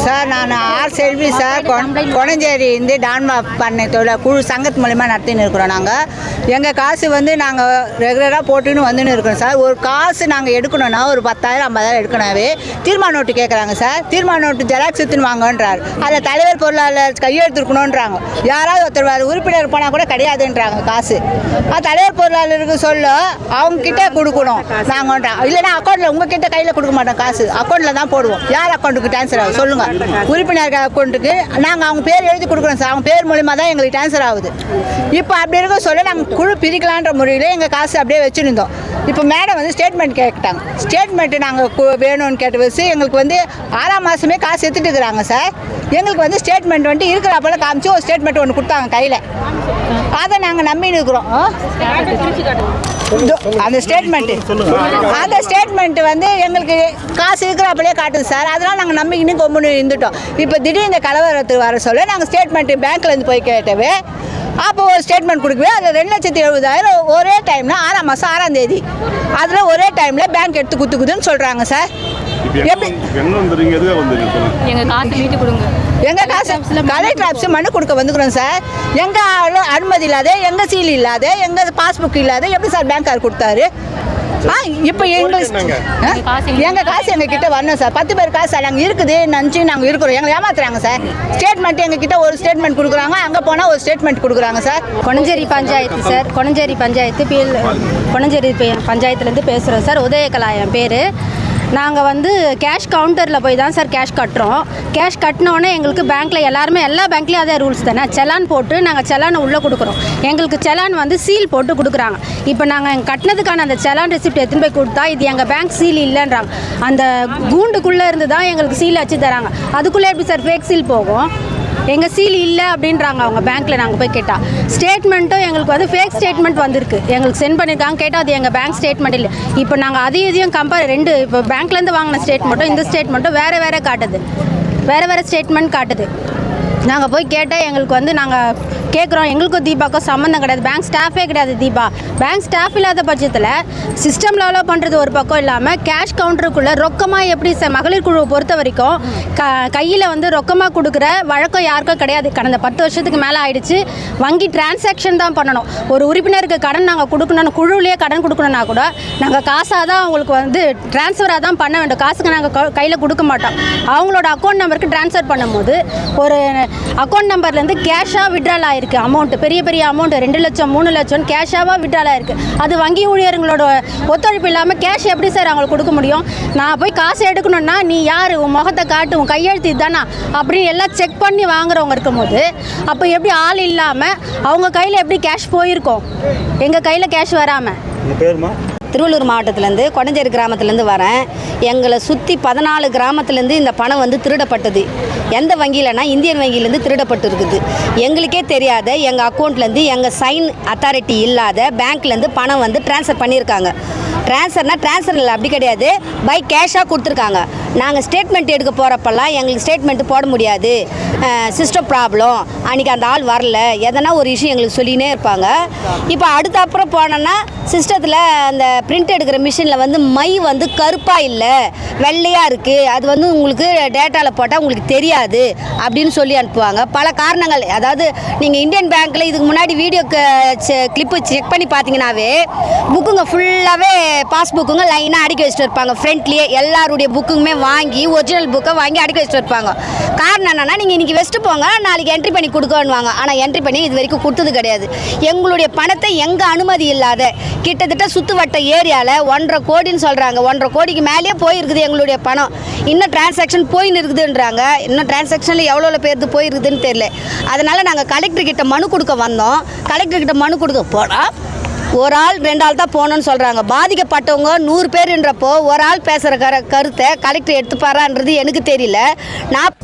Sir நான் R செல்வி sir கொணஞ்சேரி டான்மா பண்ணை தொழில் குழு சங்கத்து மூலிமா நடத்தின்னு இருக்கிறோம். எங்கள் காசு நாங்கள் ரெகுலராக போட்டுன்னு வந்துன்னு இருக்கிறோம் சார். ஒரு காசு நாங்கள் எடுக்கணும்னா ஒரு 10,000 50,000 எடுக்கணாவே தீர்மான நோட்டு கேட்குறாங்க சார். தீர்மான நோட்டு ஜெராக்ஸ் எடுத்துன்னு வாங்கன்றார். அதில் தலைவர் பொருளாளர் கையெழுத்துக்கணுன்றாங்க. யாராவது ஒருத்தர் உறுப்பினர் போனால் கூட கிடையாதுன்றாங்க காசு. தலைவர் பொருளாளருக்கு சொல்ல அவங்கக்கிட்ட கொடுக்கணும் நாங்கன்றாங்க. இல்லைன்னா அக்கௌண்ட்டில் உங்ககிட்ட கையில் கொடுக்க மாட்டோம், காசு அக்கௌண்ட்டில் தான் போடுவோம். யார் அக்கௌண்ட்டுக்கு ட்ரான்ஸ்ஃபர் ஆகுது சொல்லுங்கள்? உறுப்பினர் அக்கௌண்ட்டுக்கு நாங்கள் அவங்க பேர் எழுதி கொடுக்குறோம் சார். அவங்க பேர் மூலிமா தான் எங்களுக்கு ட்ரான்ஸ்ஃபர் ஆகுது. இப்போ அப்படி இருக்க சொல்ல நாங்கள் குழு பிரிக்கலான்ற முறையில் எங்கள் காசு அப்படியே வச்சுருந்தோம். இப்போ மேடம் ஸ்டேட்மெண்ட் கேட்டாங்க. ஸ்டேட்மெண்ட்டு நாங்கள் வேணும்னு கேட்டு வச்சு எங்களுக்கு 6ஆம் மாதமே காசு எடுத்துட்டு இருக்கிறாங்க சார். எங்களுக்கு ஸ்டேட்மெண்ட் இருக்கிறப்பல காமிச்சு ஒரு ஸ்டேட்மெண்ட் ஒன்று கொடுத்தாங்க கையில். அதை நாங்கள் நம்பின்னு இருக்கிறோம். அந்த ஸ்டேட்மெண்ட் எங்களுக்கு காசு இருக்கிறப்பலே காட்டுது சார். அதனால் நாங்கள் நம்பிக்கின்னு கொம்புன்னு இருந்துட்டோம். இப்போ திடீர்னு இந்த கலவரத்துக்கு வர சொல்ல நாங்கள் ஸ்டேட்மெண்ட்டு பேங்க்லேருந்து போய் கேட்டவே அப்போ ஒரு ஸ்டேட்மெண்ட் கொடுக்கவே அதில் 2,70,000 ஒரே டைமில் 6ஆம் மாதம் 6ஆம் தேதி அதில் ஒரே டைமில் பேங்க் எடுத்து குத்துக்குதுன்னு சொல்கிறாங்க சார். எப்படி எங்கள் காசு கலெக்டர் ஆஃபீஸ் மனு கொடுக்க வந்துக்கிறோம் சார். எங்கள் அனுமதி இல்லாத, எங்கள் சீல் இல்லாத, எங்கள் பாஸ்புக் இல்லாத எப்படி சார் பேங்க்கார் கொடுத்தாரு? இப்போ எங்கள் காசு எங்கள் கிட்ட வரணும் சார். 10 பேர் காசு நாங்கள் இருக்குது நினச்சி நாங்கள் இருக்கிறோம். எங்களை ஏமாத்துறாங்க சார். ஸ்டேட்மெண்ட் எங்கள் கிட்ட ஒரு ஸ்டேட்மெண்ட் கொடுக்குறாங்க, அங்கே போனால் ஒரு ஸ்டேட்மெண்ட் கொடுக்குறாங்க சார். கொணஞ்சேரி பஞ்சாயத்து சார். கொணஞ்சேரி பஞ்சாயத்து கொணஞ்சேரி பஞ்சாயத்துலேருந்து பேசுகிறோம் சார். உதயகலா என் பேர். நாங்கள் கேஷ் கவுண்டரில் போய் தான் சார் கேஷ் கட்டுறோம். கேஷ் கட்டினோடனே எங்களுக்கு பேங்க்கில் எல்லா பேங்க்லேயும் அதே ரூல்ஸ் தானே. செலான் போட்டு நாங்கள் செலானை உள்ளே கொடுக்குறோம். எங்களுக்கு செலான் சீல் போட்டு கொடுக்குறாங்க. இப்போ நாங்கள் கட்டினதுக்கான அந்த செலான் ரெசிப்ட் எடுத்துன்னு போய் கொடுத்தா இது எங்கள் பேங்க் சீல் இல்லைன்றாங்க. அந்த கூண்டுக்குள்ளே இருந்து தான் எங்களுக்கு சீல் வச்சு தராங்க. அதுக்குள்ளே எப்படி சார் ஃபேக் சீல் போகும்? எங்கள் சீல் இல்லை அப்படின்றாங்க அவங்க பேங்க்கில். நாங்கள் போய் கேட்டால் ஸ்டேட்மெண்ட்டும் எங்களுக்கு ஃபேக் ஸ்டேட்மெண்ட் வந்திருக்கு. எங்களுக்கு சென்ட் பண்ணியிருக்காங்க. கேட்டால் அது எங்கள் பேங்க் ஸ்டேட்மெண்ட் இல்லை. இப்போ நாங்கள் அதையும் கம்பேர் இப்போ பேங்க்லேருந்து வாங்கின ஸ்டேட்மெண்ட்டும் இந்த ஸ்டேட்மெண்ட்டும் வேறு காட்டுது. வேறு ஸ்டேட்மெண்ட் காட்டுது. நாங்கள் போய் கேட்டால் எங்களுக்கு நாங்கள் கேட்குறோம். எங்களுக்கும் தீபாவுக்கும் சம்மந்தம் கிடையாது. பேங்க் ஸ்டாஃபே கிடையாது தீபா. பேங்க் ஸ்டாஃப் இல்லாத பட்சத்தில் சிஸ்டமில் அலோ பண்ணுறது ஒரு பக்கம் இல்லாமல் கேஷ் கவுண்டருக்குள்ளே ரொக்கமாக எப்படி மகளிர் குழுவை பொறுத்த வரைக்கும் கையில் ரொக்கமாக கொடுக்குற வழக்கம் யாருக்கும் கிடையாது. கடந்த 10 வருஷத்துக்கு மேலே ஆயிடுச்சு. வங்கி டிரான்சாக்ஷன் தான் பண்ணணும். ஒரு உறுப்பினருக்கு கடன் நாங்கள் கொடுக்கணும், குழுவிலேயே கடன் கொடுக்கணுன்னா கூட நாங்கள் காசாக தான் அவங்களுக்கு டிரான்ஸ்ஃபராக தான் பண்ண வேண்டும். காசுக்கு நாங்கள் கையில் கொடுக்க மாட்டோம். அவங்களோட அக்கௌண்ட் நம்பருக்கு டிரான்ஸ்ஃபர் பண்ணும்போது ஒரு அக்கௌண்ட் நம்பர்லேருந்து கேஷாக விட்ரால் ஆயிருக்கு. அமௌண்ட் பெரிய அமௌண்ட் 2 லட்சம் 3 லட்சம் கேஷாவாக விட்ரால் ஆயிருக்கு. அது வங்கி ஊழியர்களோட ஒத்துழைப்பு இல்லாமல் கேஷ் எப்படி சார் அவங்களுக்கு கொடுக்க முடியும்? நான் போய் காசு எடுக்கணும்னா நீ யார், உன் முகத்தை காட்டு, உன் கையெழுத்து தானா அப்படின்னு எல்லாம் செக் பண்ணி வாங்குறவங்க இருக்கும்போது அப்போ எப்படி ஆள் இல்லாமல் அவங்க கையில் எப்படி கேஷ் போயிருக்கோம்? எங்கள் கையில் கேஷ் வராமல். திருவள்ளூர் மாவட்டத்திலேருந்து கொணஞ்சேரி கிராமத்துலேருந்து வரேன். எங்களை சுற்றி 14 கிராமத்துலேருந்து இந்த பணம் திருடப்பட்டது. எந்த வங்கியிலனா இந்தியன் வங்கியிலேருந்து திருடப்பட்டு இருக்குது. எங்களுக்கே தெரியாத எங்கள் அக்கௌண்ட்லேருந்து எங்கள் சைன் அத்தாரிட்டி இல்லாத பேங்க்லேருந்து பணம் ட்ரான்ஸ்ஃபர் பண்ணியிருக்காங்க. ட்ரான்ஸ்ஃபர் இல்லை, அப்படி கிடையாது, பை கேஷாக கொடுத்துருக்காங்க. நாங்கள் ஸ்டேட்மெண்ட் எடுக்க போகிறப்பெல்லாம் எங்களுக்கு ஸ்டேட்மெண்ட்டு போட முடியாது, சிஸ்டம் ப்ராப்ளம், அன்றைக்கி அந்த ஆள் வரல, எதனா ஒரு இஷ்யூ எங்களுக்கு சொல்லினே இருப்பாங்க. இப்போ அடுத்த அப்புறம் போனோன்னா சிஸ்டத்தில் அந்த பிரிண்ட் எடுக்கிற மிஷினில் மை கருப்பாக இல்லை, வெள்ளையாக இருக்குது, அது உங்களுக்கு டேட்டாவில் போட்டால் உங்களுக்கு தெரியாது அப்படின்னு சொல்லி அனுப்புவாங்க. பல காரணங்கள். அதாவது நீங்கள் இந்தியன் பேங்க்கில் இதுக்கு முன்னாடி வீடியோ கிளிப்பு செக் பண்ணி பார்த்தீங்கன்னாவே புக்குங்க ஃபுல்லாகவே பாஸ்புக்குங்க லைனாக அடுக்கி வச்சுட்டு இருப்பாங்க. ஃப்ரண்ட்லேயே எல்லாருடைய புக்குமே வாங்கி ஒரிஜினல் புக்கை வாங்கி அடுக்கி வச்சுட்டு இருப்பாங்க. காரணம் என்னென்னா நீங்கள் இன்றைக்கி வச்சுட்டு போங்க, நாளைக்கு என்ட்ரி பண்ணி கொடுக்கணுவாங்க. ஆனால் என்ட்ரி பண்ணி இது வரைக்கும் கொடுத்தது கிடையாது. எங்களுடைய பணத்தை எங்கள் அனுமதி இல்லாத கிட்டத்தட்ட சுற்றுவட்ட ஏரியாவில் 1.5 கோடின்னு சொல்கிறாங்க. 1.5 கோடிக்கு மேலேயே போயிருக்குது எங்களுடைய பணம். இன்னும் டிரான்சாக்ஷன் போயின்னு இருக்குதுன்றாங்க. இன்னும் டிரான்சாக்ஷனில் எவ்வளோ பேருக்கு போயிருக்குதுன்னு தெரியல. அதனால் நாங்கள் கலெக்டர்கிட்ட மனு கொடுக்க வந்தோம். கலெக்டர்கிட்ட மனு கொடுக்க போனால் ஒரு ஆள் 2 ஆள் தான் போகணுன்னு சொல்கிறாங்க. பாதிக்கப்பட்டவங்க 100 பேருன்றப்போ ஒரு ஆள் பேசுகிற கருத்தை கலெக்டர் எடுத்துப்பாரான்றது எனக்கு தெரியல. நான்